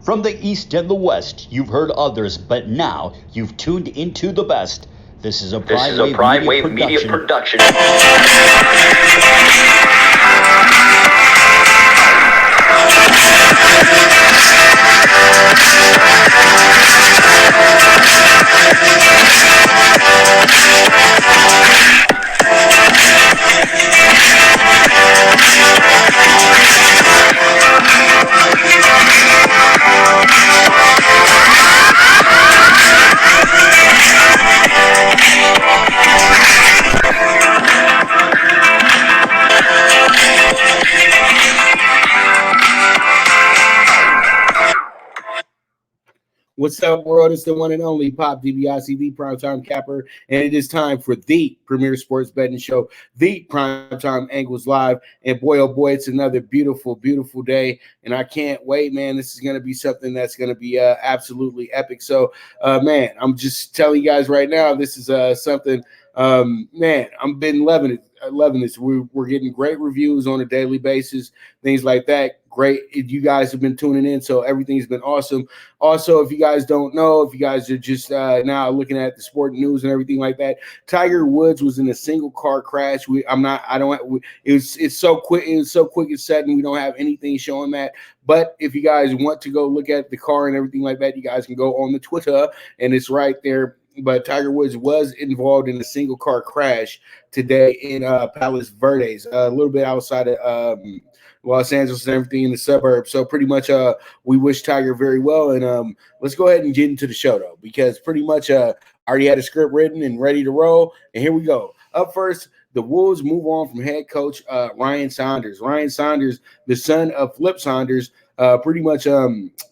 From the East and the West, you've heard others, but now you've tuned into the best. This is a PrimeWave Media Production. What's up, world? It's the one and only PopTV CBB PrimeTime Capper, and it is time for the premier sports betting show, the PrimeTimeAngles Live. And boy, oh boy, it's another beautiful, beautiful day, and I can't wait, man. This is going to be something that's going to be absolutely epic. So, man, I'm just telling you guys right now, this is something, man, I've been loving this. We're getting great reviews on a daily basis, things like that. Great. You guys have been tuning in, so everything's been awesome. Also, if you guys don't know, if you guys are just now looking at the sport news and everything like that, Tiger Woods was in a single car crash. It's so quick. It was so quick and sudden. We don't have anything showing that. But if you guys want to go look at the car and everything like that, you guys can go on the Twitter, and it's right there. But Tiger Woods was involved in a single car crash today in Palos Verdes, a little bit outside of Los Angeles and everything in the suburbs. So pretty much we wish Tiger very well. And let's go ahead and get into the show, though, because pretty much I already had a script written and ready to roll. And here we go. Up first, the Wolves move on from head coach Ryan Saunders. Ryan Saunders, the son of Flip Saunders, pretty much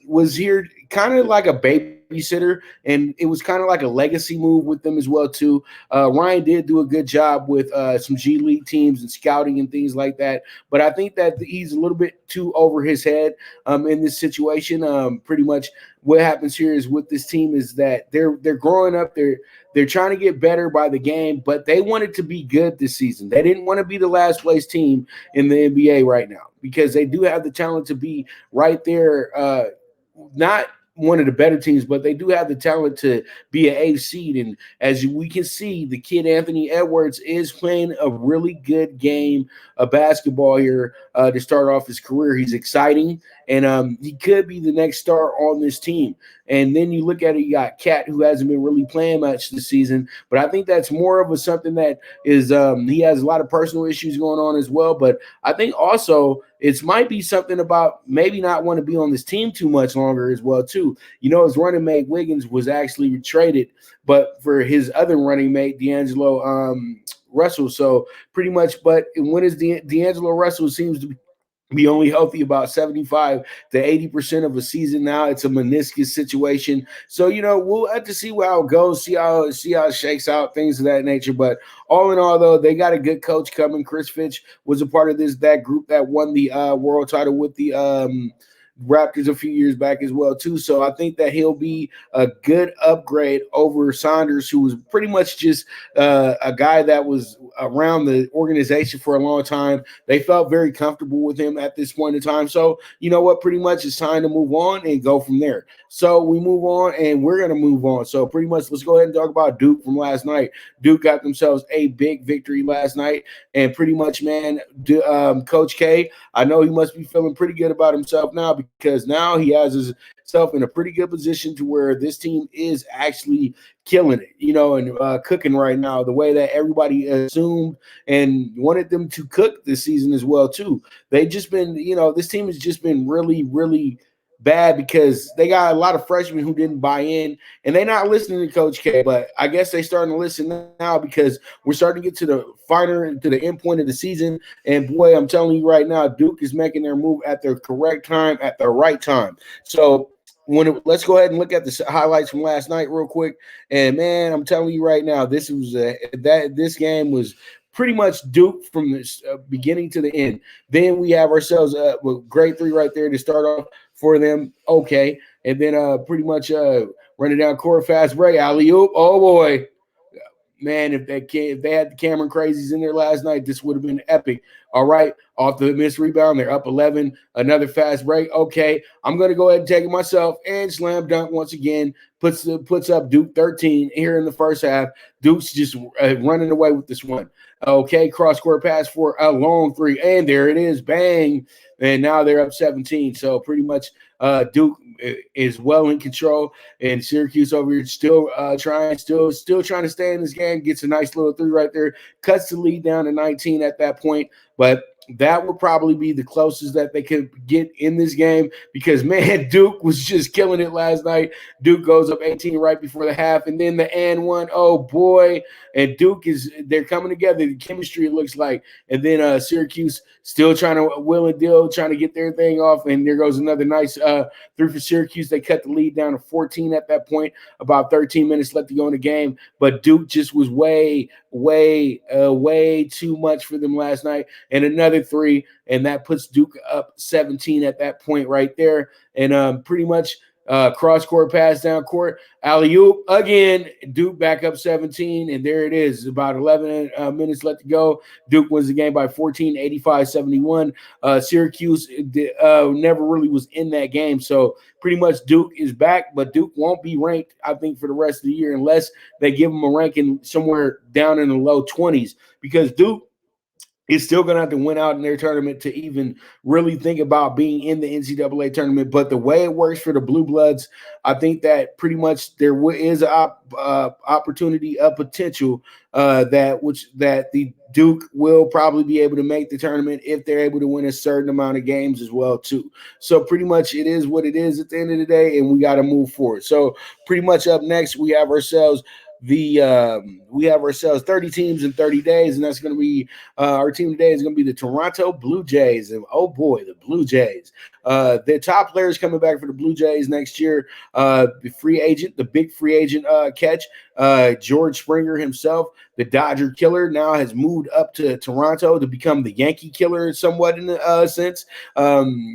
was here kind of like a babysitter, and it was kind of like a legacy move with them as well too. Ryan did do a good job with some G League teams and scouting and things like that, but I think that he's a little bit too over his head in this situation. Pretty much what happens here is with this team is that they're growing up, they're trying to get better by the game, but they wanted to be good this season. They didn't want to be the last place team in the NBA right now, because they do have the talent to be right there, not one of the better teams, but they do have the talent to be an 8th seed. And as we can see, the kid Anthony Edwards is playing a really good game of basketball here to start off his career. He's exciting, and he could be the next star on this team. And then you look at it, you got Cat, who hasn't been really playing much this season, but I think that's more of something that is he has a lot of personal issues going on as well. But I think also it might be something about maybe not want to be on this team too much longer as well too. You know, his running mate Wiggins was actually traded, but for his other running mate D'Angelo Russell. So pretty much, but when is D'Angelo Russell seems to be only healthy about 75 to 80% of a season now. It's a meniscus situation. So, you know, we'll have to see how it goes, see how it shakes out, things of that nature. But all in all, though, they got a good coach coming. Chris Finch was a part of that group that won the world title with the Raptors a few years back as well too. So I think that he'll be a good upgrade over Saunders, who was pretty much just a guy that was around the organization for a long time. They felt very comfortable with him at this point in time. So you know what, pretty much it's time to move on and go from there. So we move on, and we're going to move on. So pretty much let's go ahead and talk about Duke from last night. Duke got themselves a big victory last night, and pretty much, man, Coach K, I know he must be feeling pretty good about himself now, because now he has himself in a pretty good position to where this team is actually killing it, you know, and cooking right now the way that everybody assumed and wanted them to cook this season as well too. They just been, you know, this team has just been really, really bad because they got a lot of freshmen who didn't buy in, and they're not listening to Coach K. But I guess they're starting to listen now, because we're starting to get to the end point of the season. And boy, I'm telling you right now, Duke is making their move at the correct time, at the right time. So let's go ahead and look at the highlights from last night real quick. And man, I'm telling you right now, this game was pretty much Duke from the beginning to the end. Then we have ourselves a great three right there to start off for them. Okay. And then pretty much running down court fast break, alley-oop. Oh, boy. man, if they had the Cameron Crazies in there last night, this would have been epic. All right, off the missed rebound, they're up 11. Another fast break. Okay, I'm gonna go ahead and take it myself and slam dunk once again. Puts up Duke 13 here in the first half. Duke's just running away with this one. Okay, cross-court pass for a long three, and there it is, bang! And now they're up 17. So pretty much Duke is well in control, and Syracuse over here still trying to stay in this game. Gets a nice little three right there, cuts the lead down to 19 at that point. But that would probably be the closest that they could get in this game because, man, Duke was just killing it last night. Duke goes up 18 right before the half, and then the and one, oh boy, and Duke they're coming together. The chemistry, it looks like, and then Syracuse still trying to will and deal, trying to get their thing off, and there goes another nice three for Syracuse. They cut the lead down to 14 at that point, about 13 minutes left to go in the game, but Duke just was way too much for them last night, and another three, and that puts Duke up 17 at that point right there, and pretty much cross-court pass down court, alley-oop again, Duke back up 17, and there it is, about 11 minutes left to go. Duke wins the game by 14, 85-71. Syracuse never really was in that game, so pretty much Duke is back, but Duke won't be ranked, I think, for the rest of the year unless they give them a ranking somewhere down in the low 20s, because Duke is still going to have to win out in their tournament to even really think about being in the NCAA tournament. But the way it works for the Blue Bloods, I think that pretty much there is an opportunity, a potential that the Duke will probably be able to make the tournament if they're able to win a certain amount of games as well too. So pretty much it is what it is at the end of the day, and we got to move forward. So pretty much up next we have ourselves 30 teams in 30 days, and that's going to be our team today is going to be the Toronto Blue Jays. And oh boy, the Blue Jays. The top players coming back for the Blue Jays next year. The big free agent catch, George Springer himself, the Dodger killer, now has moved up to Toronto to become the Yankee killer somewhat in a sense.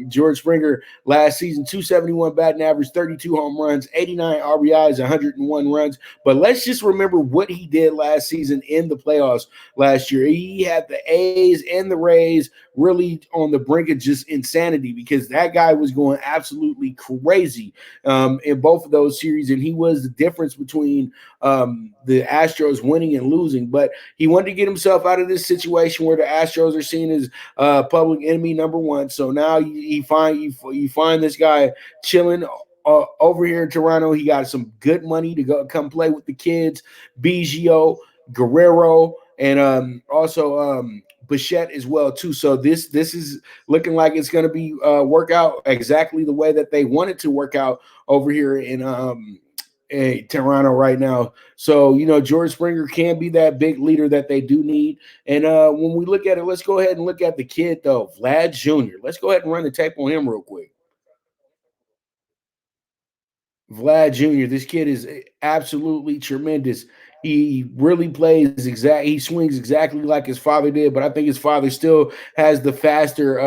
George Springer last season, 271 batting average, 32 home runs, 89 RBIs, 101 runs. But let's just remember what he did last season in the playoffs last year. He had the A's and the Rays really on the brink of just insanity because that guy was going absolutely crazy in both of those series, and he was the difference between the Astros winning and losing. But he wanted to get himself out of this situation where the Astros are seen as public enemy number one. So now you find this guy chilling over here in Toronto. He got some good money to come play with the kids, Biggio, Guerrero, and also Bichette as well too. So this is looking like it's going to be work out exactly the way that they want it to work out over here in Toronto right now. So, George Springer can be that big leader that they do need. And when we look at it, let's go ahead and look at the kid, though, Vlad Jr. Let's go ahead and run the tape on him real quick. Vlad Jr., this kid is absolutely tremendous. He really plays he swings exactly like his father did, but I think his father still has the faster,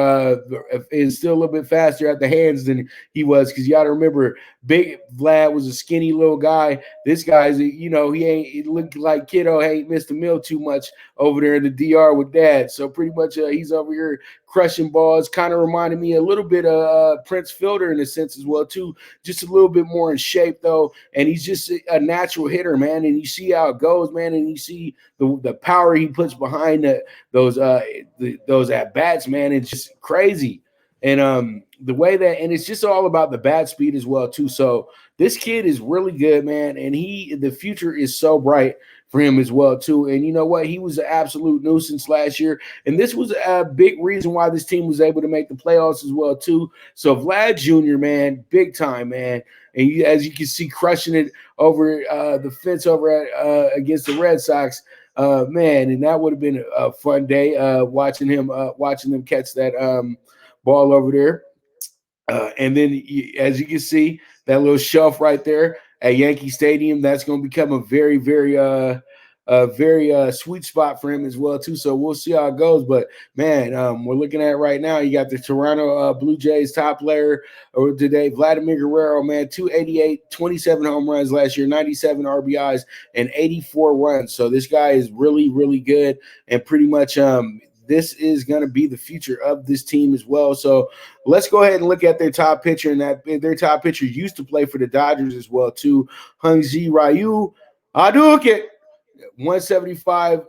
is still a little bit faster at the hands than he was, because you got to remember, big Vlad was a skinny little guy. This guy's, he looked like kiddo ain't missed a meal too much over there in the DR with dad. So pretty much he's over here crushing balls. Kind of reminded me a little bit of Prince Fielder in a sense as well too, just a little bit more in shape though, and he's just a natural hitter, man. And you see how it goes, man, and you see the power he puts behind those at bats, man. It's just crazy. And the way that, and it's just all about the bat speed as well too. So this kid is really good, man, and the future is so bright for him as well too. And you know what? He was an absolute nuisance last year, and this was a big reason why this team was able to make the playoffs as well too. So Vlad Jr., man, big time, man. And as you can see, crushing it over the fence over at against the Red Sox, man. And that would have been a fun day watching them catch that ball over there. And then, as you can see, that little shelf right there at Yankee Stadium, that's going to become a very, very a very sweet spot for him as well too. So we'll see how it goes. But man, we're looking at right now. You got the Toronto Blue Jays top player today, Vladimir Guerrero. Man, 288, 27 home runs last year, 97 RBIs, and 84 runs. So this guy is really, really good, and pretty much this is going to be the future of this team as well. So let's go ahead and look at their top pitcher. And that their top pitcher used to play for the Dodgers as well too. HC Ryan Saunders, 175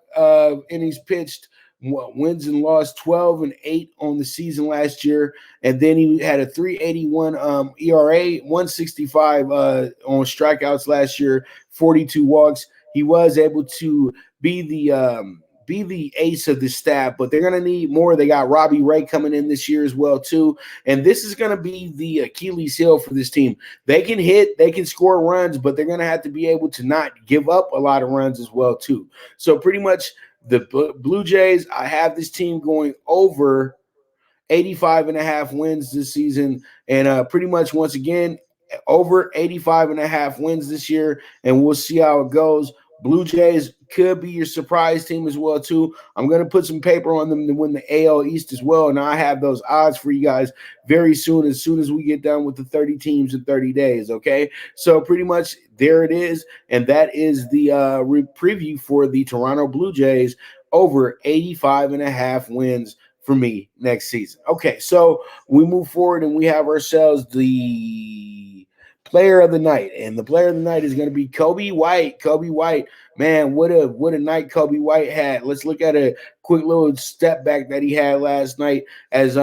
innings pitched, wins and lost 12-8 on the season last year. And then he had a 381 ERA, 165 on strikeouts last year, 42 walks. He was able to be the ace of the staff, but they're going to need more. They got Robbie Ray coming in this year as well too, and this is going to be the Achilles heel for this team. They can hit, they can score runs, but they're going to have to be able to not give up a lot of runs as well too. So pretty much the Blue Jays, I have this team going over 85.5 wins this season, and pretty much once again over 85.5 wins this year, and we'll see how it goes. Blue Jays could be your surprise team as well too. I'm going to put some paper on them to win the AL East as well, and I have those odds for you guys very soon as we get done with the 30 teams in 30 days, okay? So pretty much there it is, and that is the preview for the Toronto Blue Jays over 85.5 wins for me next season. Okay, so we move forward and we have ourselves the player of the night, and the player of the night is going to be Coby White. Coby White, man, what a night Coby White had. Let's look at a quick little step back that he had last night as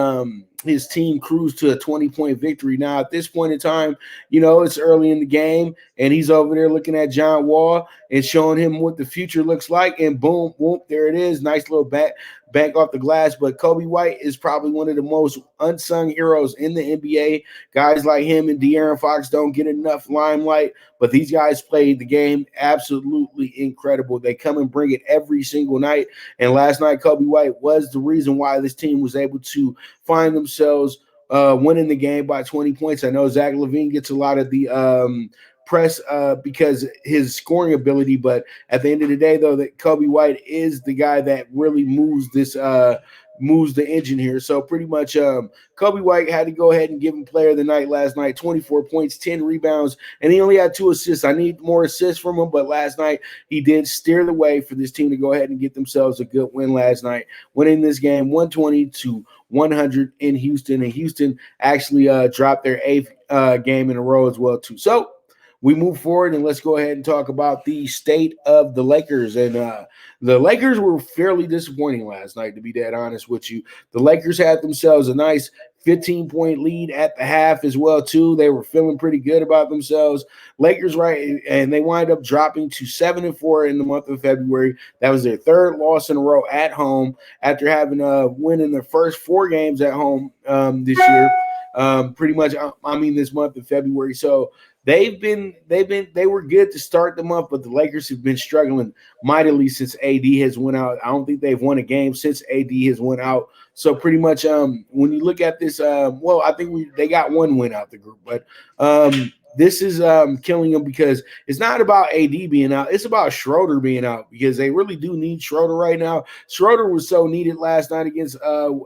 his team cruised to a 20-point victory. Now, at this point in time, you know, it's early in the game, and he's over there looking at John Wall and showing him what the future looks like, and boom, boom, there it is. Nice little bank off the glass. But Coby White is probably one of the most unsung heroes in the NBA. Guys like him and De'Aaron Fox don't get enough limelight, but these guys played the game absolutely incredible. They come and bring it every single night, and last night Coby White was the reason why this team was able to find themselves winning the game by 20 points. I know Zach LaVine gets a lot of the press because his scoring ability, but at the end of the day, though, that Coby White is the guy that really moves the engine here. So pretty much Coby White had to go ahead and give him player of the night last night. 24 points, 10 rebounds, and he only had 2 assists. I need more assists from him, but last night he did steer the way for this team to go ahead and get themselves a good win last night, winning this game 120-100 in Houston, and Houston actually dropped their 8th game in a row as well too. So we move forward, and let's go ahead and talk about the state of the Lakers. And the Lakers were fairly disappointing last night, to be dead honest with you. The Lakers had themselves a nice 15-point lead at the half as well, too. They were feeling pretty good about themselves. Lakers, right, and they wind up dropping to 7-4 in the month of February. That was their 3rd loss in a row at home after having a win in their first 4 games at home this year. Pretty much, I mean, this month of February. So they were good to start the month, but the Lakers have been struggling mightily since AD has went out. I don't think they've won a game since AD has went out. So pretty much, when you look at this, well, I think they got 1 win out the group, but this is killing them because it's not about AD being out. It's about Schroeder being out because they really do need Schroeder right now. Schroeder was so needed last night against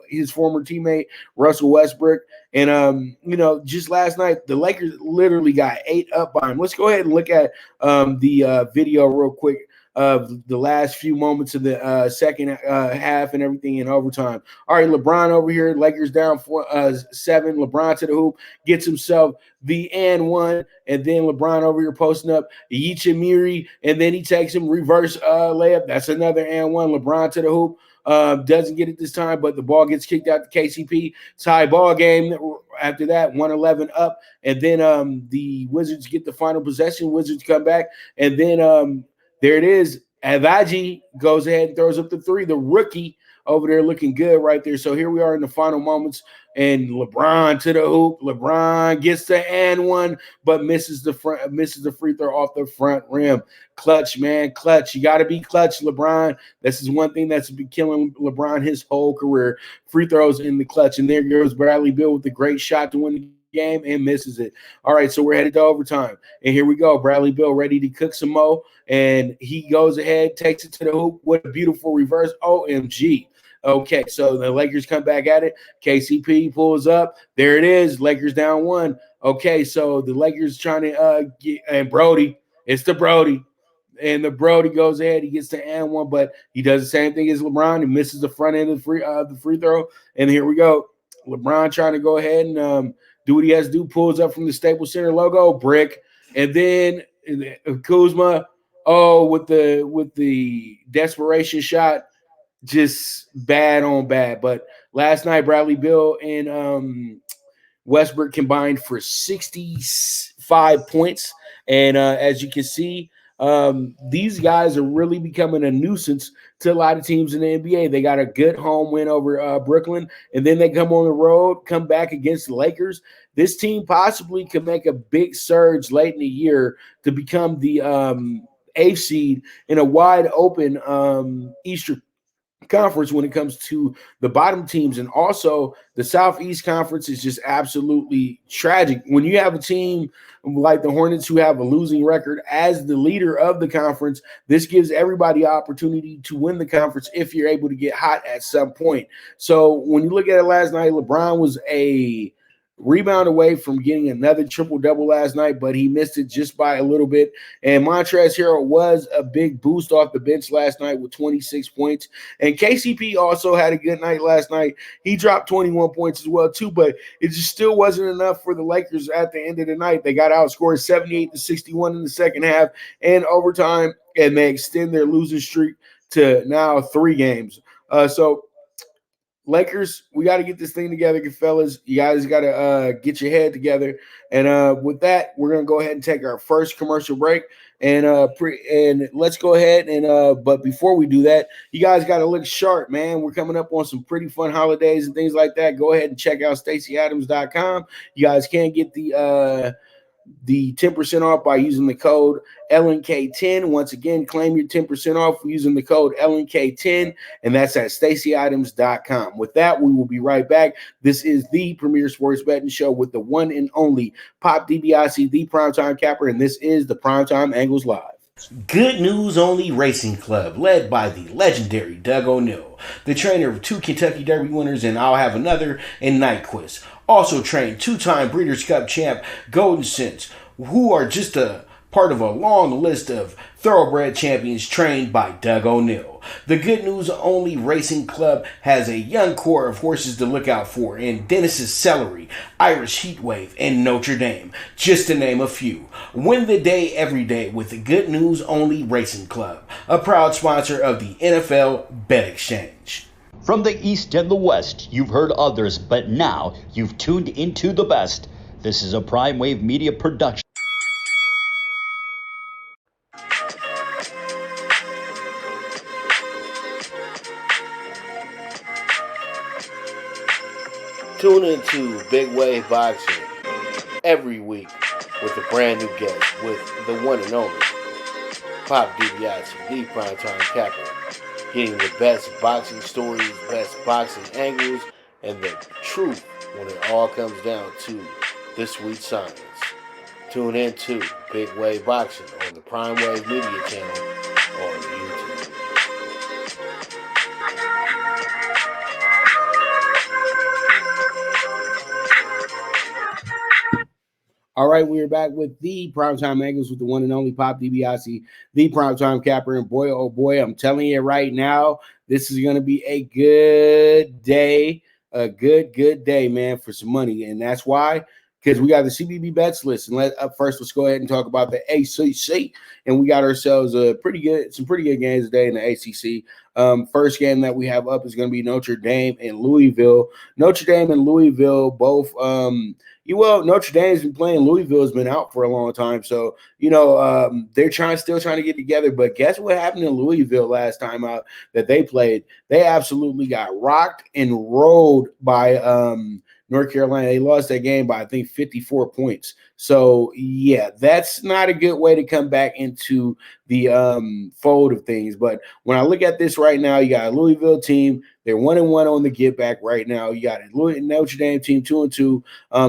his former teammate, Russell Westbrook. And, you know, just last night, the Lakers literally got 8 up by him. Let's go ahead and look at the video real quick of the last few moments of the second half and everything in overtime. All right, LeBron over here, Lakers down 7. LeBron to the hoop, gets himself the and one, and then LeBron over here posting up Yichimiri, and then he takes him reverse layup. That's another and one. LeBron to the hoop. Doesn't get it this time, but the ball gets kicked out to KCP. Tie ball game. After that, 111 up, and then the Wizards get the final possession. Wizards come back, and then there it is. Avaji goes ahead and throws up the 3. The rookie over there looking good right there. So here we are in the final moments, and LeBron to the hoop. LeBron gets the and one, but misses the free throw off the front rim. Clutch, man, clutch. You got to be clutch, LeBron. This is one thing that's been killing LeBron his whole career. Free throws in the clutch, and there goes Bradley Beal with a great shot to win the game and misses it. All right, so we're headed to overtime. And here we go. Bradley Beal ready to cook some mo. And he goes ahead, takes it to the hoop. What a beautiful reverse. OMG. Okay, so the Lakers come back at it. KCP pulls up. There it is. Lakers down 1. Okay, so the Lakers trying to get – and Brody. It's the Brody. And the Brody goes ahead. He gets to and 1, but he does the same thing as LeBron. He misses the front end of the free throw. And here we go. LeBron trying to go ahead and do what he has to do. Pulls up from the Staples Center logo. Brick. And then Kuzma, with the desperation shot. Just bad on bad. But last night, Bradley Beal and Westbrook combined for 65 points. And as you can see, these guys are really becoming a nuisance to a lot of teams in the NBA. They got a good home win over Brooklyn, and then they come on the road, come back against the Lakers. This team possibly could make a big surge late in the year to become the 8th seed in a wide open Eastern Conference when it comes to the bottom teams. And also the Southeast Conference is just absolutely tragic. When you have a team like the Hornets who have a losing record as the leader of the conference, this gives everybody opportunity to win the conference if you're able to get hot at some point. So when you look at it last night, LeBron was a rebound away from getting another triple-double last night, but he missed it just by a little bit. And Montrezl Harrell was a big boost off the bench last night with 26 points. And KCP also had a good night last night. He dropped 21 points as well, too, but it just still wasn't enough for the Lakers at the end of the night. They got outscored 78-61 in the second half and overtime, and they extend their losing streak to now 3 games. So Lakers, we got to get this thing together, fellas. You guys got to get your head together. And with that, we're going to go ahead and take our first commercial break. And let's go ahead and but before we do that, you guys got to look sharp, man. We're coming up on some pretty fun holidays and things like that. Go ahead and check out StacyAdams.com. You guys can get the 10% off by using the code LNK10. Once again, claim your 10% off using the code LNK10, and that's at StacyAdams.com. With that, we will be right back. This is the Premier Sports Betting Show with the one and only Pop DiBiase, the Primetime Capper, and this is the Primetime Angles Live. Good News Only Racing Club, led by the legendary Doug O'Neill, the trainer of 2 Kentucky Derby winners, and I'll have another in Nyquist. Also trained 2-time Breeders' Cup champ Golden Sense, who are just a part of a long list of thoroughbred champions trained by Doug O'Neill. The Good News Only Racing Club has a young core of horses to look out for in Dennis's Celery, Irish Heatwave, and Notre Dame, just to name a few. Win the day every day with the Good News Only Racing Club, a proud sponsor of the NFL Bet Exchange. From the East and the West, you've heard others, but now you've tuned into the best. This is a PrimeWave Media production. Tune into Big Wave Boxing every week with a brand new guest with the one and only Pop DiBiase, the Primetime Capper, getting the best boxing stories, best boxing angles, and the truth when it all comes down to the sweet science. Tune in to Big Wave Boxing on the PrimeWave Media channel on YouTube. All right, we are back with the Primetime Angles with the one and only Pop DiBiase, the Primetime Capper. And boy, oh boy, I'm telling you right now, this is going to be a good day, a good day, man, for some money. And that's why, because we got the CBB Bets List. And up first, let's go ahead and talk about the ACC. And we got ourselves some pretty good games today in the ACC. First game that we have up is going to be Notre Dame and Louisville. Notre Dame and Louisville both Notre Dame's been playing. Louisville's been out for a long time. So, they're still trying to get together. But guess what happened in Louisville last time out that they played? They absolutely got rocked and rolled by North Carolina. They lost that game by, I think, 54 points. So yeah, that's not a good way to come back into the fold of things. But when I look at this right now, you got a Louisville team. They're 1-1 on the get back right now. You got a Notre Dame team 2-2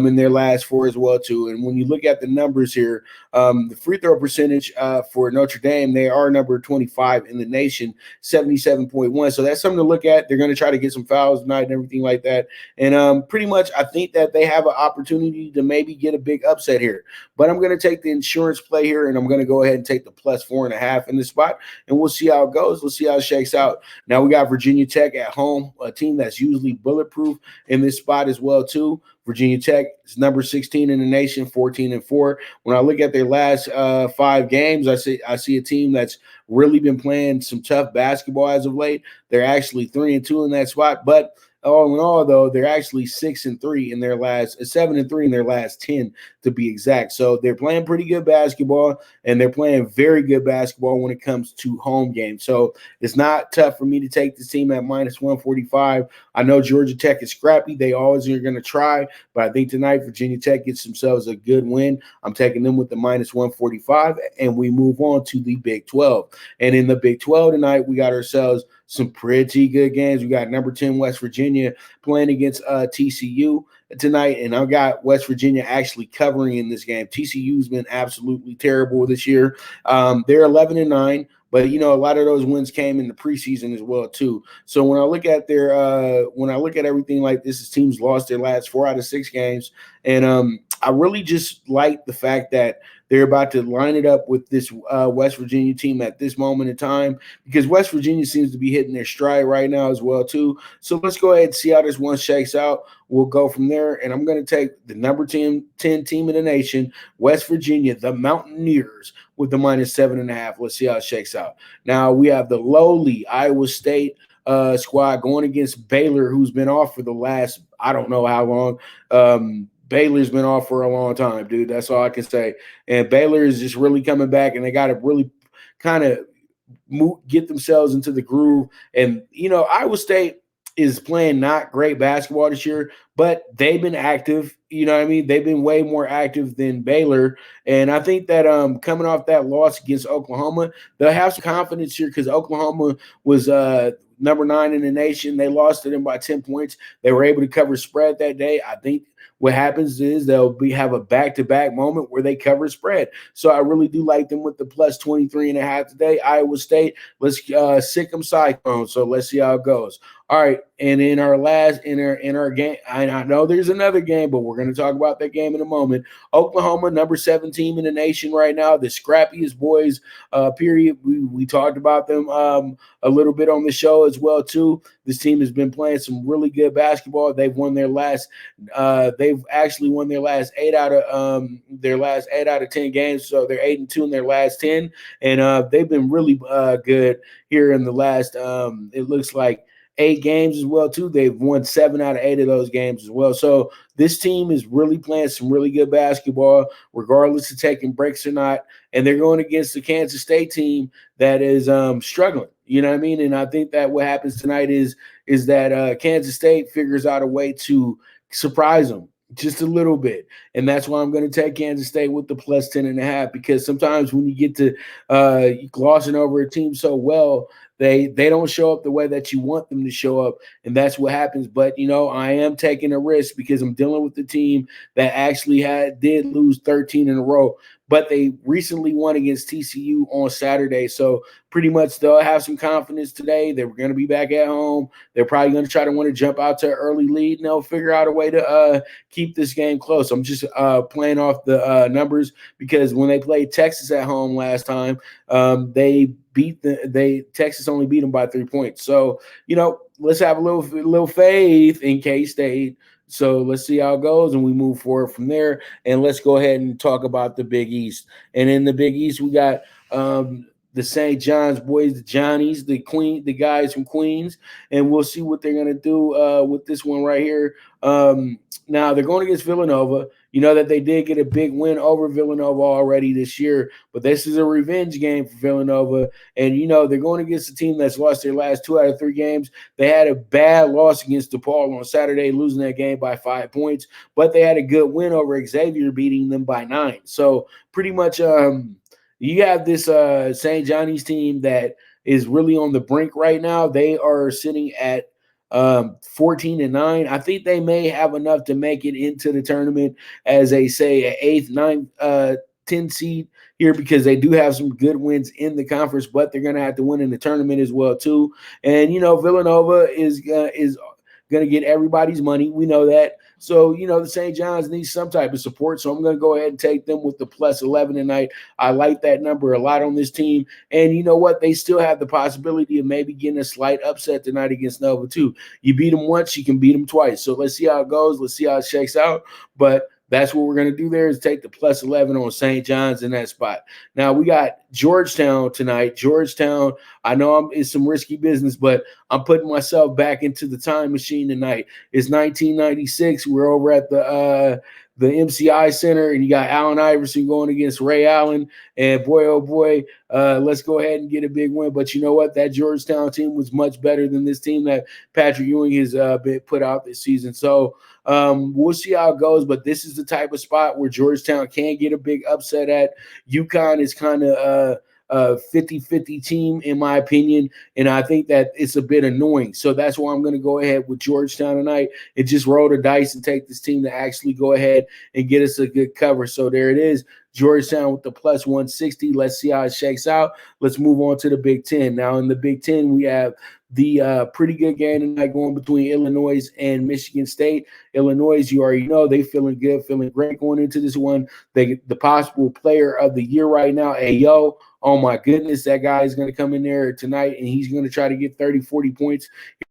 in their last four as well too. And when you look at the numbers here, the free throw percentage for Notre Dame, they are number 25 in the nation, 77.1. So that's something to look at. They're going to try to get some fouls tonight and everything like that. And pretty much, I think that they have an opportunity to maybe get a big upset here. But I'm going to take the insurance play here, and I'm going to go ahead and take the plus 4.5 in this spot, and we'll see how it goes. We'll see how it shakes out. Now we got Virginia Tech at home, a team that's usually bulletproof in this spot as well too. Virginia Tech is number 16 in the nation, 14-4. When I look at their last 5 games, I see a team that's really been playing some tough basketball as of late. They're actually 3-2 in that spot, but all in all, though, they're actually 6-3 in their last 7-3 in their last 10 to be exact. So they're playing pretty good basketball, and they're playing very good basketball when it comes to home games. So it's not tough for me to take this team at minus 145. I know Georgia Tech is scrappy. They always are going to try, but I think tonight Virginia Tech gets themselves a good win. I'm taking them with the minus 145, and we move on to the Big 12. And in the Big 12 tonight, we got ourselves some pretty good games. We got number 10 West Virginia playing against TCU tonight, and I've got West Virginia actually covering in this game. TCU's been absolutely terrible this year. They're 11-9. But a lot of those wins came in the preseason as well too. So when I look at everything like this team's lost their last 4 out of 6 games, and I really just like the fact that they're about to line it up with this West Virginia team at this moment in time, because West Virginia seems to be hitting their stride right now as well too. So let's go ahead and see how this one shakes out. We'll go from there, and I'm going to take the number 10 team in the nation, West Virginia, the Mountaineers, with the minus 7.5. Let's see how it shakes out. Now we have the lowly Iowa State squad going against Baylor, who's been off for the last I don't know how long. Baylor's been off for a long time, dude. That's all I can say. And Baylor is just really coming back, and they got to really kind of get themselves into the groove. And, Iowa State is playing not great basketball this year, but they've been active. You know what I mean? They've been way more active than Baylor. And I think that coming off that loss against Oklahoma, they'll have some confidence here because Oklahoma was number 9 in the nation. They lost to them by 10 points. They were able to cover spread that day. I think what happens is they'll have a back-to-back moment where they cover spread. So I really do like them with the plus 23.5 today. Iowa State, let's sick them Cyclones. So let's see how it goes. All right, and in our game, I know there's another game, but we're going to talk about that game in a moment. Oklahoma, number 7 team in the nation right now, the scrappiest boys, period. We talked about them a little bit on the show as well too. This team has been playing some really good basketball. They've won their last. They've actually won their last 8 out of 10 games. So they're 8-2 in their last 10, and they've been really good here in the last. It looks like 8 games as well too. They've won 7 out of 8 of those games as well. So this team is really playing some really good basketball, regardless of taking breaks or not. And they're going against the Kansas State team that is struggling. You know what I mean? And I think that what happens tonight is that Kansas State figures out a way to surprise them just a little bit. And that's why I'm going to take Kansas State with the plus 10.5, because sometimes when you get to glossing over a team so well, they don't show up the way that you want them to show up, and that's what happens. But, I am taking a risk because I'm dealing with the team that actually did lose 13 in a row, but they recently won against TCU on Saturday. So pretty much they'll have some confidence today. They're going to be back at home. They're probably going to try to want to jump out to an early lead, and they'll figure out a way to keep this game close. I'm just playing off the numbers, because when they played Texas at home last time, Texas only beat them by 3 points. So, let's have a little faith in K-State. So let's see how it goes, and we move forward from there. And let's go ahead and talk about the Big East. And in the Big East, we got the St. John's boys, the Johnnies, the guys from Queens, and we'll see what they're going to do with this one right here. Now they're going against Villanova. You know that they did get a big win over Villanova already this year, but this is a revenge game for Villanova. And, you know, they're going against a team that's lost their last 2 out of 3 games. They had a bad loss against DePaul on Saturday, losing that game by 5 points, but they had a good win over Xavier, beating them by 9. So pretty much you have this St. Johnny's team that is really on the brink right now. They are sitting at 14-9. I think they may have enough to make it into the tournament as a, say, an 8th, 9th, 10 seed here, because they do have some good wins in the conference, but they're going to have to win in the tournament as well too. And, you know, Villanova is going to get everybody's money. We know that. So, you know, the St. John's needs some type of support. So I'm going to go ahead and take them with the +11 tonight. I like that number a lot on this team. And you know what? They still have the possibility of maybe getting a slight upset tonight against Nova too. You beat them once, you can beat them twice. So let's see how it goes. Let's see how it shakes out. But that's what we're going to do there, is take the +11 on St. John's in that spot. Now, we got Georgetown tonight. Georgetown, I know it's some risky business, but I'm putting myself back into the time machine tonight. It's 1996. We're over at the MCI Center, and you got Allen Iverson going against Ray Allen. And boy, oh boy, let's go ahead and get a big win. But you know what? That Georgetown team was much better than this team that Patrick Ewing has been put out this season. So we'll see how it goes. But this is the type of spot where Georgetown can get a big upset at. UConn is kind of a 50-50 team, in my opinion, and I think that it's a bit annoying. So that's why I'm going to go ahead with Georgetown tonight and just roll the dice and take this team to actually go ahead and get us a good cover. So there it is, Georgetown with the +160. Let's see how it shakes out. Let's move on to the Big Ten. Now in the Big Ten, we have the pretty good game tonight going between Illinois and Michigan State. Illinois, you already know, they feeling good, feeling great going into this one. The possible player of the year right now, Ayo. Oh, my goodness, that guy is going to come in there tonight, and he's going to try to get 30, 40 points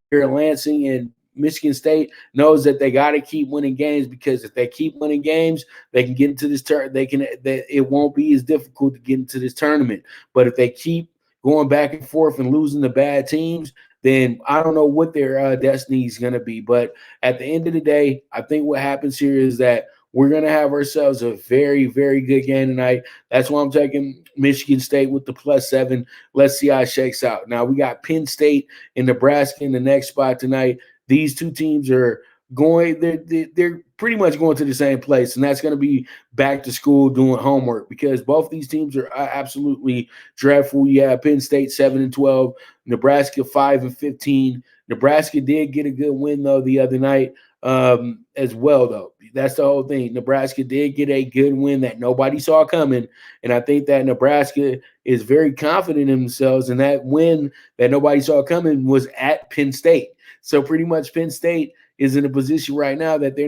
here at Lansing. And Michigan State knows that they got to keep winning games, because if they keep winning games, they can get into this it won't be as difficult to get into this tournament. But if they keep going back and forth and losing to bad teams, then I don't know what their destiny is going to be. But at the end of the day, I think what happens here is that we're going to have ourselves a very, very good game tonight. That's why I'm taking Michigan State with the +7. Let's see how it shakes out. Now, we got Penn State and Nebraska in the next spot tonight. These two teams are going, they're pretty much going to the same place, and that's going to be back to school doing homework, because both these teams are absolutely dreadful. You have Penn State 7-12, Nebraska 5-15. Nebraska did get a good win, though, the other night as well, though. That's the whole thing. Nebraska did get a good win that nobody saw coming, and I think that Nebraska is very confident in themselves, and that win that nobody saw coming was at Penn State. So pretty much Penn State is in a position right now that they're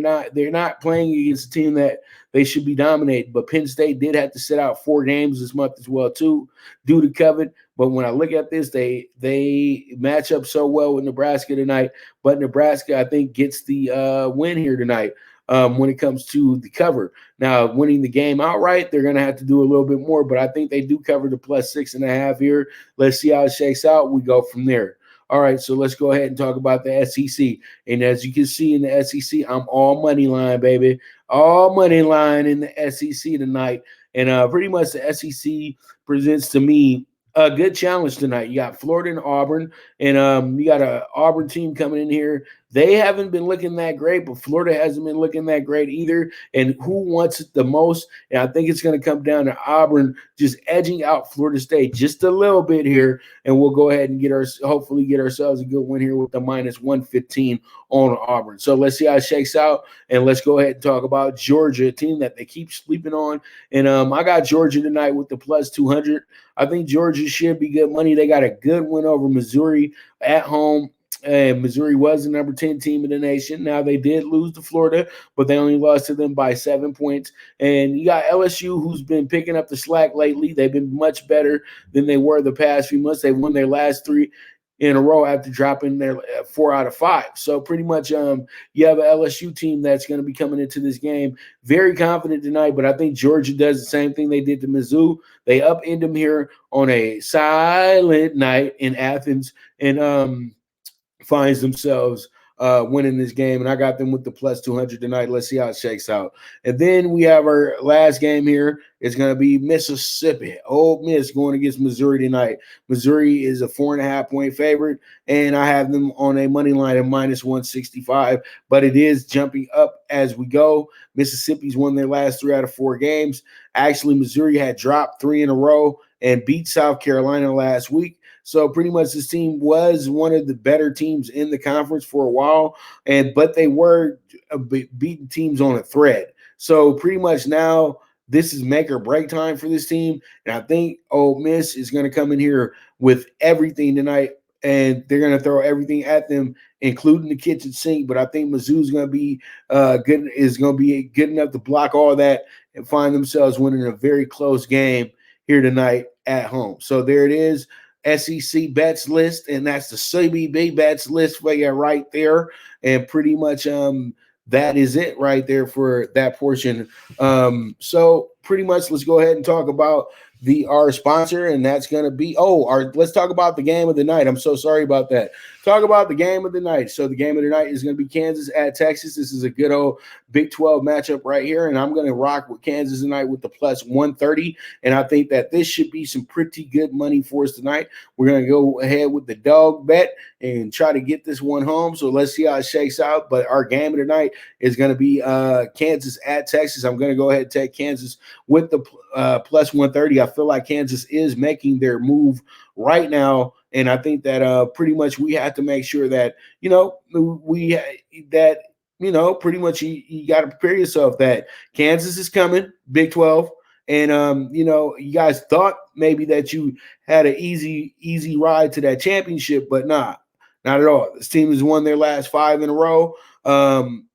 not playing against a team that they should be dominating. But Penn State did have to sit out 4 games this month as well too, due to COVID. But when I look at this, they match up so well with Nebraska tonight. But Nebraska, I think, gets the win here tonight when it comes to the cover. Now, winning the game outright, they're going to have to do a little bit more. But I think they do cover the +6.5 here. Let's see how it shakes out. We go from there. All right, so let's go ahead and talk about the SEC. And as you can see in the SEC, I'm all money line, baby. All money line in the SEC tonight. And pretty much the SEC presents to me a good challenge tonight. You got Florida and Auburn, and you got an Auburn team coming in here. They haven't been looking that great, but Florida hasn't been looking that great either. And who wants it the most? And I think it's going to come down to Auburn just edging out Florida State just a little bit here, and we'll go ahead and hopefully get ourselves a good win here with the -115 on Auburn. So let's see how it shakes out, and let's go ahead and talk about Georgia, a team that they keep sleeping on. And I got Georgia tonight with the +200. I think Georgia should be good money. They got a good win over Missouri at home. And Missouri was the number 10 team in the nation. Now, they did lose to Florida, but they only lost to them by 7 points. And you got LSU, who's been picking up the slack lately. They've been much better than they were the past few months. They've won their last 3 in a row after dropping their 4 out of 5. So pretty much you have an LSU team that's going to be coming into this game very confident tonight, but I think Georgia does the same thing they did to Mizzou. They upend them here on a silent night in Athens, and finds themselves winning this game, and I got them with the plus 200 tonight. Let's see how it shakes out. And then we have our last game here. It's going to be Mississippi. Ole Miss going against Missouri tonight. Missouri is a 4.5-point favorite, and I have them on a money line of minus 165, but it is jumping up as we go. Mississippi's won their last 3 out of 4 games. Actually, Missouri had dropped 3 in a row and beat South Carolina last week. So pretty much this team was one of the better teams in the conference for a while, but they were beating teams on a thread. So pretty much now this is make or break time for this team, and I think Ole Miss is going to come in here with everything tonight, and they're going to throw everything at them, including the kitchen sink. But I think Mizzou's going to be good enough to block all that and find themselves winning a very close game here tonight at home. So there it is. SEC Bets List, and that's the CBB Bets List for you right there. And pretty much that is it right there for that portion. So pretty much let's go ahead and talk about our sponsor, and that's going to be let's talk about the game of the night. I'm so sorry about that. Talk about the game of the night. So the game of the night is going to be Kansas at Texas. This is a good old Big 12 matchup right here, and I'm going to rock with Kansas tonight with the plus 130, and I think that this should be some pretty good money for us tonight. We're going to go ahead with the dog bet and try to get this one home, so let's see how it shakes out. But our game of the night is going to be Kansas at Texas. I'm going to go ahead and take Kansas with the plus 130. I feel like Kansas is making their move right now, and I think that pretty much we have to make sure that pretty much you got to prepare yourself that Kansas is coming, Big 12, and you guys thought maybe that you had an easy ride to that championship, but not at all. This team has won their last 5 in a row.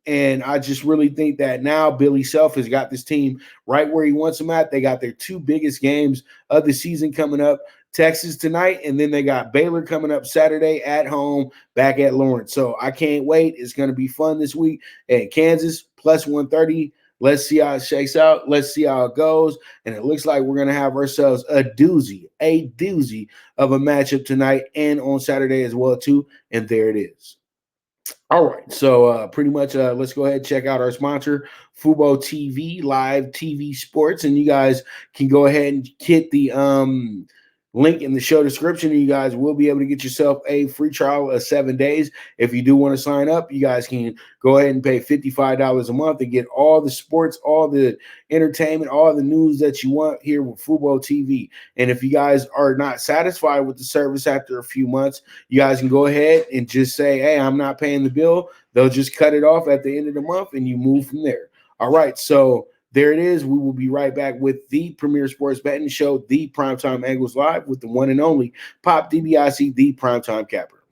And I just really think that now Billy Self has got this team right where he wants them at. They got their 2 biggest games of the season coming up, Texas tonight, and then they got Baylor coming up Saturday at home back at Lawrence. So I can't wait. It's going to be fun this week. And Kansas plus 130. Let's see how it shakes out. Let's see how it goes. And it looks like we're going to have ourselves a doozy of a matchup tonight and on Saturday as well too. And there it is. All right, so pretty much let's go ahead and check out our sponsor, FuboTV Live TV Sports, and you guys can go ahead and hit the link in the show description, and you guys will be able to get yourself a free trial of 7 days. If you do want to sign up, you guys can go ahead and pay $55 a month and get all the sports, all the entertainment, all the news that you want here with Fubo TV. And if you guys are not satisfied with the service after a few months, you guys can go ahead and just say, hey, I'm not paying the bill. They'll just cut it off at the end of the month, and you move from there. All right, so there it is. We will be right back with the premier sports betting show, the Primetime Angles Live, with the one and only Pop DBIC, the Primetime Capper.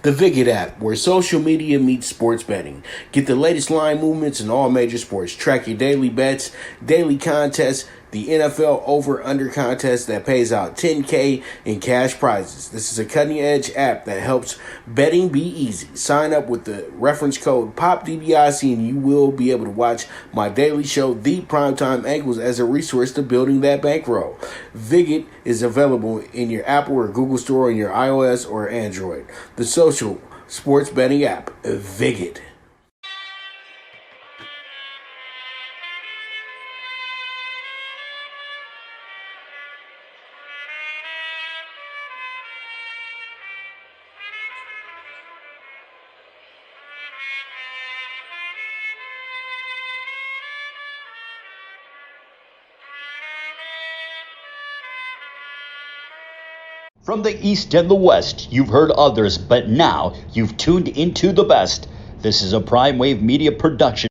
The Viget app, where social media meets sports betting. Get the latest line movements in all major sports. Track your daily bets, daily contests, the NFL over-under contest that pays out $10K in cash prizes. This is a cutting-edge app that helps betting be easy. Sign up with the reference code POPDBIC and you will be able to watch my daily show, The Primetime Angles, as a resource to building that bankroll. Viget is available in your Apple or Google Store on your iOS or Android. The social sports betting app, Viget. From the East and the West, you've heard others, but now you've tuned into the best. This is a PrimeWave Media production.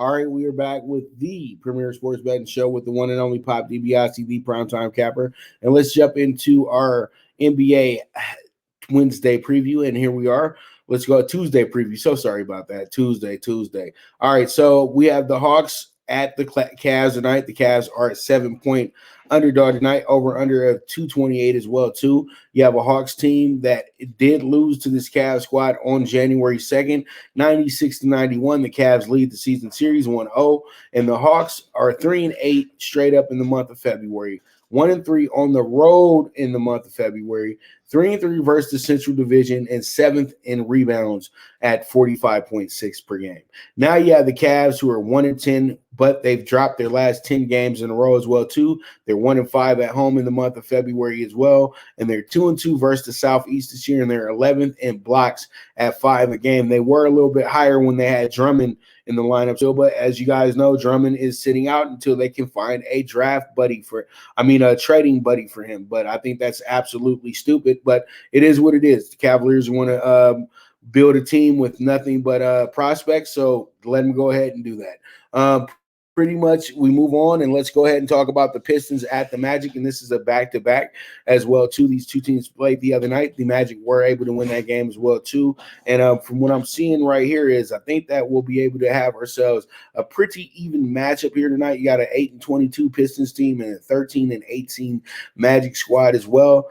All right, we are back with the premier sports betting show with the one and only Pop DiBiase, the primetime capper. And let's jump into our NBA Wednesday preview. And here we are. Let's go Tuesday preview. So sorry about that. Tuesday. All right, so we have the Hawks at the Cavs tonight. The Cavs are at 7-point underdog tonight, over under of 228 as well, too. You have a Hawks team that did lose to this Cavs squad on January 2nd, 96-91. The Cavs lead the season series 1-0, and the Hawks are 3-8 straight up in the month of February. 1-3 on the road in the month of February, 3-3 versus the Central Division, and 7th in rebounds at 45.6 per game. Now you have the Cavs, who are 1-10, but they've dropped their last 10 games in a row as well, too. They're 1-5 at home in the month of February as well, and they're 2-2 versus the Southeast this year, and they're 11th in blocks at 5 a game. They were a little bit higher when they had Drummond in the lineup still, but as you guys know, Drummond is sitting out until they can find a trading buddy for him. But I think that's absolutely stupid, but it is what it is. The Cavaliers want to build a team with nothing but prospects, so let them go ahead and do that. Pretty much we move on, and let's go ahead and talk about the Pistons at the Magic, and this is a back-to-back as well, too. These two teams played the other night. The Magic were able to win that game as well, too, and from what I'm seeing right here is I think that we'll be able to have ourselves a pretty even matchup here tonight. You got an 8-22 Pistons team and a 13-18 Magic squad as well.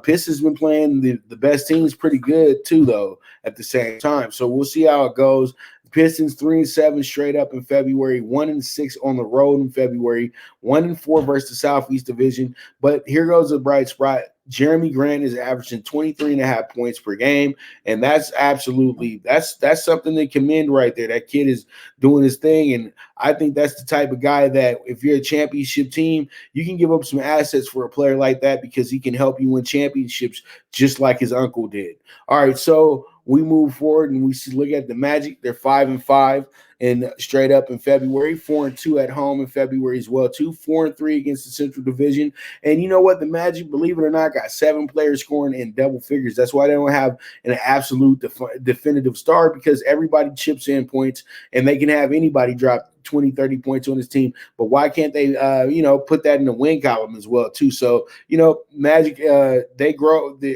Pistons been playing the best teams pretty good, too, though, at the same time, so we'll see how it goes. Pistons 3-7 straight up in February, 1-6 on the road in February, 1-4 versus the Southeast Division. But here goes a bright spot. Jeremy Grant is averaging 23.5 points per game, and that's absolutely that's something to commend right there. That kid is doing his thing, and I think that's the type of guy that if you're a championship team, you can give up some assets for a player like that because he can help you win championships just like his uncle did. All right, so we move forward and we look at the Magic. They're 5-5 and straight up in February, 4-2 at home in February as well, too. 4-3 against the Central Division. And you know what? The Magic, believe it or not, got 7 players scoring in double figures. That's why they don't have an absolute definitive star, because everybody chips in points and they can have anybody drop 20, 30 points on his team. But why can't they, put that in the win column as well, too? So, Magic, they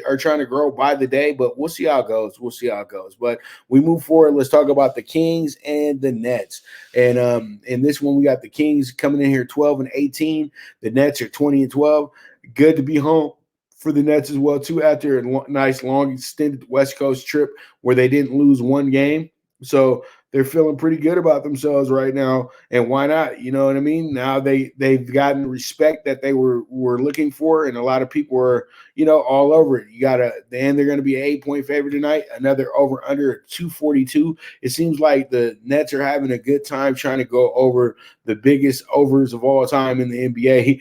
are trying to grow by the day, but we'll see how it goes. But we move forward. Let's talk about the Kings and the Nets. And in this one, we got the Kings coming in here 12-18. The Nets are 20-12. Good to be home for the Nets as well, too, after a nice, long, extended West Coast trip where they didn't lose one game. So they're feeling pretty good about themselves right now, and why not? You know what I mean? Now they've gotten respect that they were looking for, and a lot of people are all over it. They're going to be an 8-point favorite tonight. Another over under 242. It seems like the Nets are having a good time trying to go over the biggest overs of all time in the NBA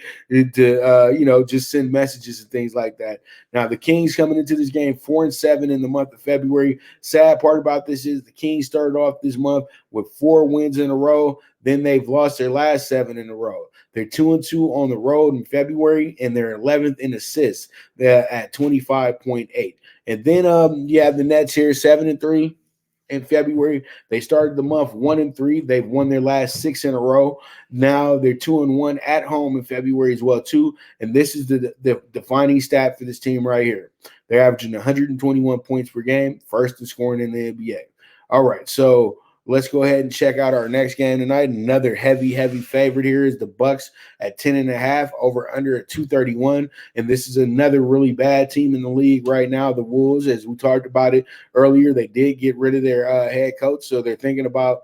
to just send messages and things like that. Now the Kings coming into this game 4-7 in the month of February. Sad part about this is the Kings started off this month with 4 wins in a row. Then they've lost their last 7 in a row. They're 2-2 on the road in February, and they're 11th in assists. They're at 25.8. And then you have the Nets here 7-3 in February. They started the month 1-3. They've won their last 6 in a row. Now they're 2-1 at home in February as well, too. And this is the defining stat for this team right here. They're averaging 121 points per game, first in scoring in the NBA. All right, so let's go ahead and check out our next game tonight. Another heavy favorite here is the Bucks at 10.5, over under at 231. And this is another really bad team in the league right now, the Wolves. As we talked about it earlier, they did get rid of their head coach, so they're thinking about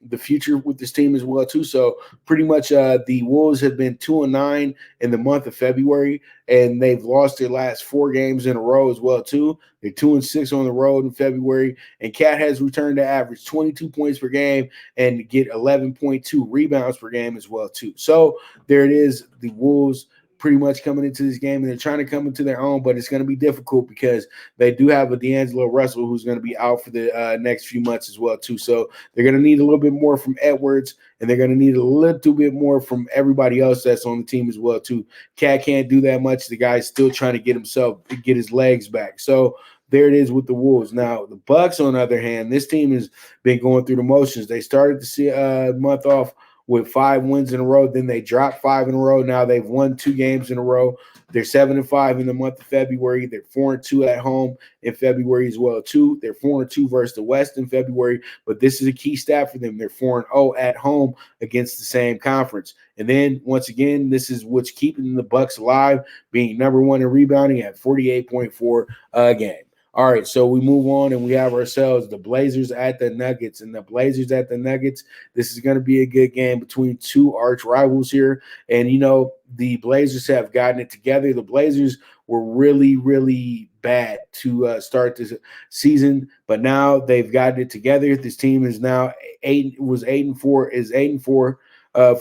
the future with this team as well, too. So pretty much the Wolves have been 2-9 in the month of February, and they've lost their last 4 games in a row as well, too. They're 2-6 on the road in February, and Cat has returned to average 22 points per game and get 11.2 rebounds per game as well, too. So there it is, the Wolves pretty much coming into this game, and they're trying to come into their own, but it's going to be difficult because they do have a D'Angelo Russell who's going to be out for the next few months as well, too. So they're going to need a little bit more from Edwards, and they're going to need a little bit more from everybody else that's on the team as well, too. Cat can't do that much. The guy's still trying to get his legs back. So there it is with the Wolves. Now, the Bucks, on the other hand, this team has been going through the motions. They started the month off with 5 wins in a row. Then they dropped 5 in a row. Now they've won 2 games in a row. They're 7-5 in the month of February. They're 4-2 at home in February as well, too. They're 4-2 versus the West in February, but this is a key stat for them. They're 4-0 at home against the same conference. And then, once again, this is what's keeping the Bucks alive, being number 1 in rebounding at 48.4 a game. All right, so we move on and we have ourselves the Blazers at the Nuggets. And the Blazers at the Nuggets, this is going to be a good game between 2 arch rivals here. And, you know, the Blazers have gotten it together. The Blazers were really, really bad to start this season, but now they've gotten it together. This team is now 8-4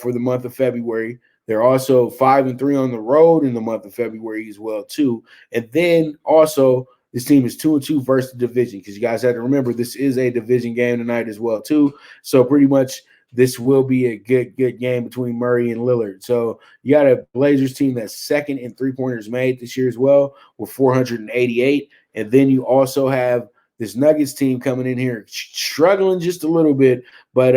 for the month of February. They're also 5-3 on the road in the month of February as well, too. And then also, this team is 2-2 versus the division, because you guys have to remember this is a division game tonight as well, too. So pretty much this will be a good game between Murray and Lillard. So you got a Blazers team that's second in three-pointers made this year as well with 488. And then you also have this Nuggets team coming in here struggling just a little bit, but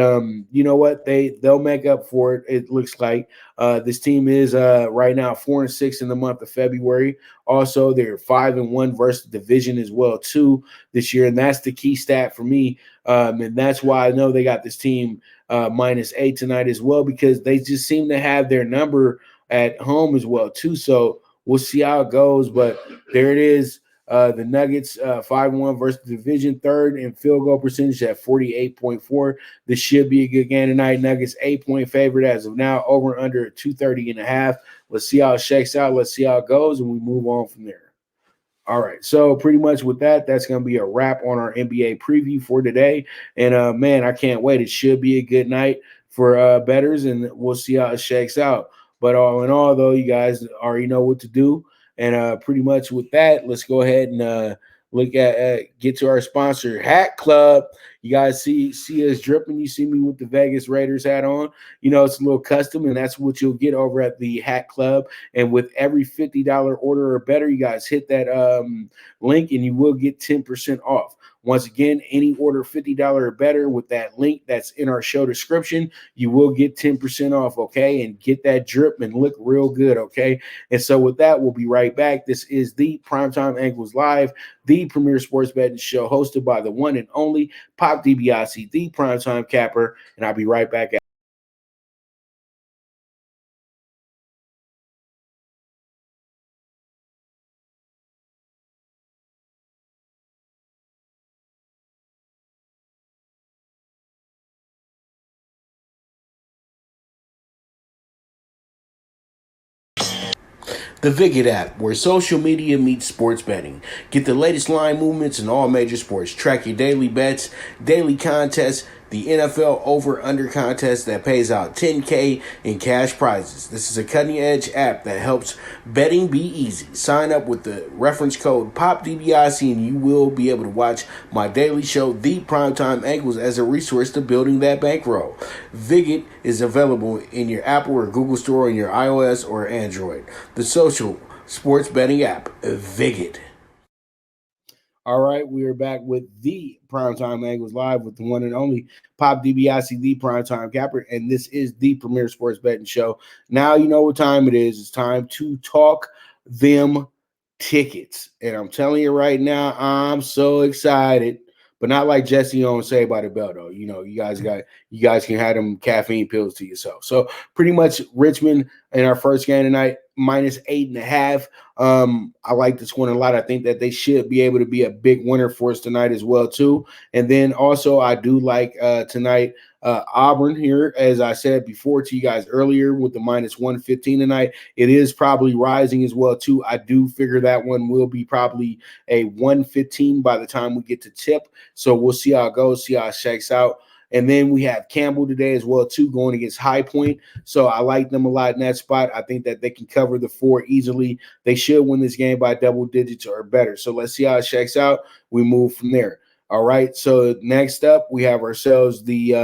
you know what? They'll make up for it. It looks like this team is right now 4-6 in the month of February. Also, they're 5-1 versus the division as well too this year, and that's the key stat for me. And that's why I know they got this team -8 tonight as well, because they just seem to have their number at home as well too. So we'll see how it goes, but there it is. The Nuggets 5-1 versus the division, third in field goal percentage at 48.4. This should be a good game tonight. Nuggets 8-point favorite as of now, over under 230.5. Let's see how it shakes out. Let's see how it goes, and we move on from there. All right, so pretty much with that, that's going to be a wrap on our NBA preview for today. And, man, I can't wait. It should be a good night for bettors, and we'll see how it shakes out. But all in all, though, you guys already know what to do. And pretty much with that, let's go ahead and look at get to our sponsor, HatClub. You guys see us dripping. You see me with the Vegas Raiders hat on. You know, it's a little custom, and that's what you'll get over at the HatClub. And with every $50 order or better, you guys hit that link, and you will get 10% off. Once again, any order $50 or better with that link that's in our show description, you will get 10% off, okay? And get that drip and look real good, okay? And so with that, we'll be right back. This is the Primetime Angles Live, the premier sports betting show hosted by the one and only Pop DiBiase, the Primetime Capper, and I'll be right back. The Viget app, where social media meets sports betting. Get the latest line movements in all major sports. Track your daily bets, daily contests, the NFL over-under contest that pays out $10K in cash prizes. This is a cutting-edge app that helps betting be easy. Sign up with the reference code POPDBIC and you will be able to watch my daily show, The Primetime Angles, as a resource to building that bankroll. Viget is available in your Apple or Google Store on your iOS or Android. The social sports betting app, Viget. All right, we are back with the Primetime Angles Live with the one and only Pop DiBiase, the Primetime Capper, and this is the premier sports betting show. Now you know what time it is. It's time to talk them tickets. And I'm telling you right now, I'm so excited. But not like Jesse on Saved by the Bell, though. You know, you guys can have them caffeine pills to yourself. So pretty much Richmond in our first game tonight, -8.5. I like this one a lot. I think that they should be able to be a big winner for us tonight as well, too. And then also I do like tonight Auburn here, as I said before to you guys earlier, with the -115 tonight. It is probably rising as well, too. I do figure that one will be probably a 115 by the time we get to tip. So we'll see how it goes, see how it shakes out. And then we have Campbell today as well, too, going against High Point. So I like them a lot in that spot. I think that they can cover the 4 easily. They should win this game by double digits or better. So let's see how it shakes out. We move from there. All right. So next up, we have ourselves the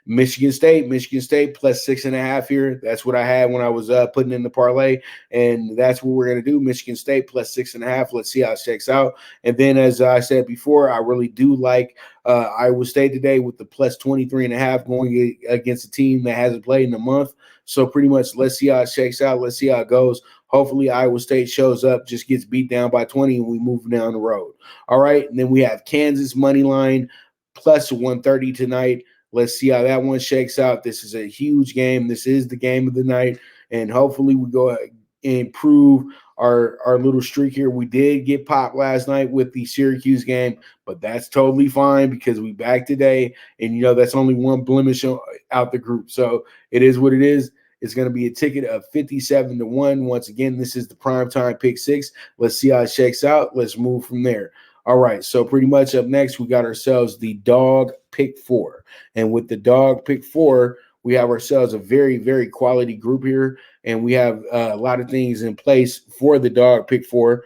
Michigan State plus 6.5 here. That's what I had when I was putting in the parlay, and that's what we're going to do. Michigan State plus 6.5. Let's see how it checks out. And then, as I said before, I really do like Iowa State today with the plus 23.5 going against a team that hasn't played in a month. So pretty much, let's see how it shakes out. Let's see how it goes. Hopefully, Iowa State shows up, just gets beat down by 20, and we move down the road. All right, and then we have Kansas money line plus 130 tonight. Let's see how that one shakes out. This is a huge game. This is the game of the night, and hopefully we go and improve our little streak here. We did get popped last night with the Syracuse game, but that's totally fine because we back today, and that's only one blemish out the group. So it is what it is. It's going to be a ticket of 57-1. Once again, this is the primetime pick 6. Let's see how it shakes out. Let's move from there. All right, so pretty much up next, we got ourselves the dog pick 4. And with the dog pick 4, we have ourselves a very, very quality group here. And we have a lot of things in place for the dog pick 4.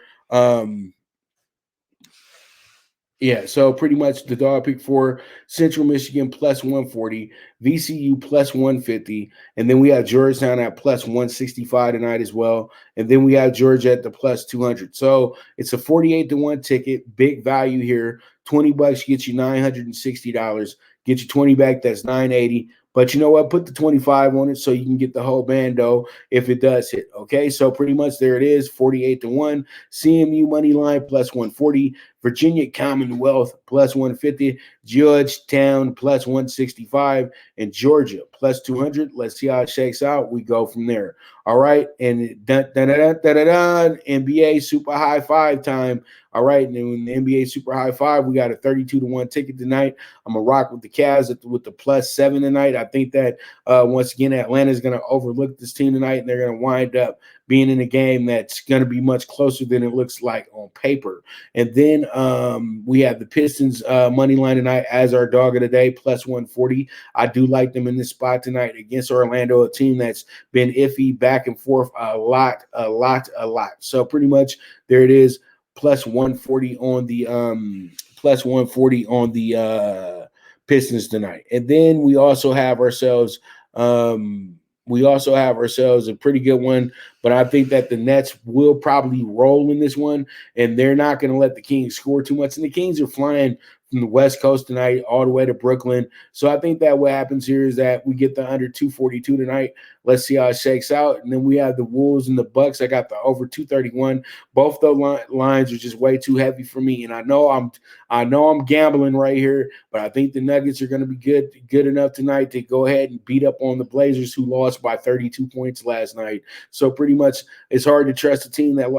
So pretty much the dog pick 4, Central Michigan plus 140, VCU plus 150, and then we have Georgetown at plus 165 tonight as well, and then we have Georgia at the plus 200. So it's a 48-1 ticket, big value here. $20 gets you $960. Get you 20 back, that's $980. But you know what? Put the 25 on it so you can get the whole bando if it does hit. Okay, so pretty much there it is, 48-1. CMU money line plus 140. Virginia Commonwealth plus 150. Georgetown plus 165. And Georgia plus 200. Let's see how it shakes out. We go from there. All right, and NBA Super High Five time. All right, and in the NBA Super High Five, we got a 32-1 ticket tonight. I'm going to rock with the Cavs with the plus 7 tonight. I think that, once again, Atlanta is going to overlook this team tonight, and they're going to wind up being in a game that's going to be much closer than it looks like on paper. And then we have the Pistons money line tonight as our dog of the day, plus 140. I do like them in this spot tonight against Orlando, a team that's been iffy back and forth a lot. So pretty much there it is, plus 140 on the Pistons tonight. And then we also have ourselves a pretty good one, but I think that the Nets will probably roll in this one, and they're not going to let the Kings score too much. And the Kings are flying from the West Coast tonight all the way to Brooklyn. So I think that what happens here is that we get the under 242 tonight. Let's see how it shakes out. And then we have the Wolves and the Bucks. I got the over 231. Both those lines are just way too heavy for me. And I know I'm gambling right here, but I think the Nuggets are going to be good enough tonight to go ahead and beat up on the Blazers, who lost by 32 points last night. So pretty much it's hard to trust a team that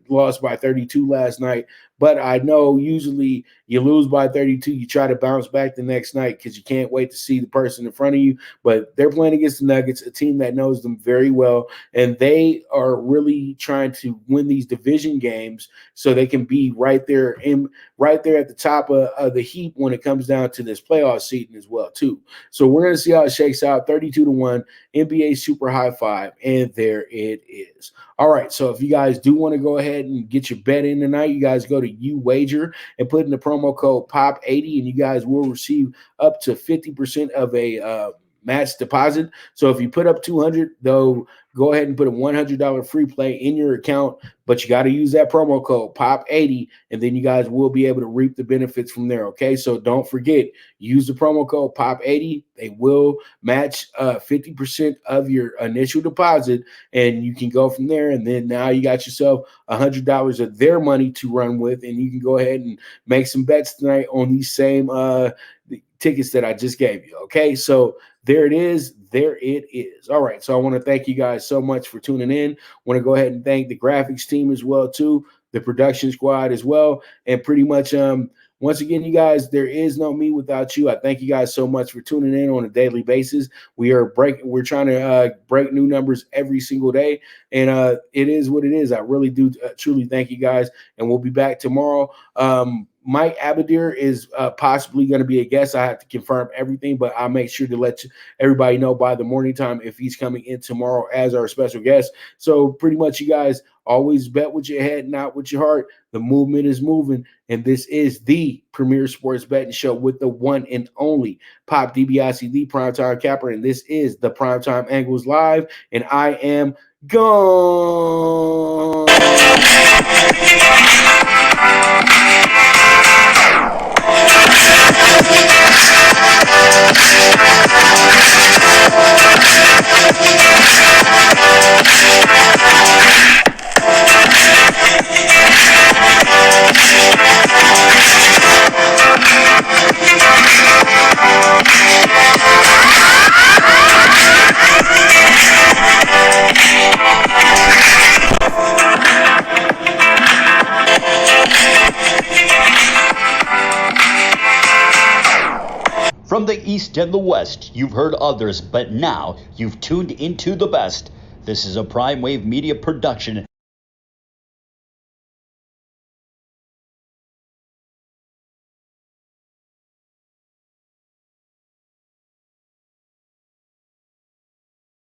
lost by 32 last night. But I know usually you lose by 32, you try to bounce back the next night because you can't wait to see the person in front of you. But they're playing against the Nuggets, a team that knows them very well, and they are really trying to win these division games so they can be right there at the top of the heap when it comes down to this playoff season as well too. So we're going to see how it shakes out. 32-1 NBA Super High Five, and there it is. All right, so if you guys do want to go ahead and get your bet in tonight, you guys go to YouWager and put in the promo code POP80, and you guys will receive up to 50% of a match deposit. So if you put up 200, though, go ahead and put a $100 free play in your account, but you got to use that promo code POP80, and then you guys will be able to reap the benefits from there, okay? So don't forget, use the promo code POP80. They will match 50% of your initial deposit, and you can go from there, and then now you got yourself $100 of their money to run with, and you can go ahead and make some bets tonight on these same tickets that I just gave you, okay? So there it is. All right, so I want to thank you guys so much for tuning in. Want to go ahead and thank the graphics team as well too, the production squad as well, and pretty much once again, you guys, there is no me without you. I thank you guys so much for tuning in on a daily basis. We're trying to break new numbers every single day, and it is what it is. I really do truly thank you guys, and we'll be back tomorrow. Mike Abadir is possibly going to be a guest. I have to confirm everything, but I'll make sure to let everybody know by the morning time if he's coming in tomorrow as our special guest. So pretty much, you guys always bet with your head, not with your heart. The movement is moving, and this is the premier sports betting show with the one and only Pop DiBiase, the Primetime Capper, and this is the Primetime Angles Live, and I am gone. From the East and the West, you've heard others, but now you've tuned into the best. This is a PrimeWave Media production.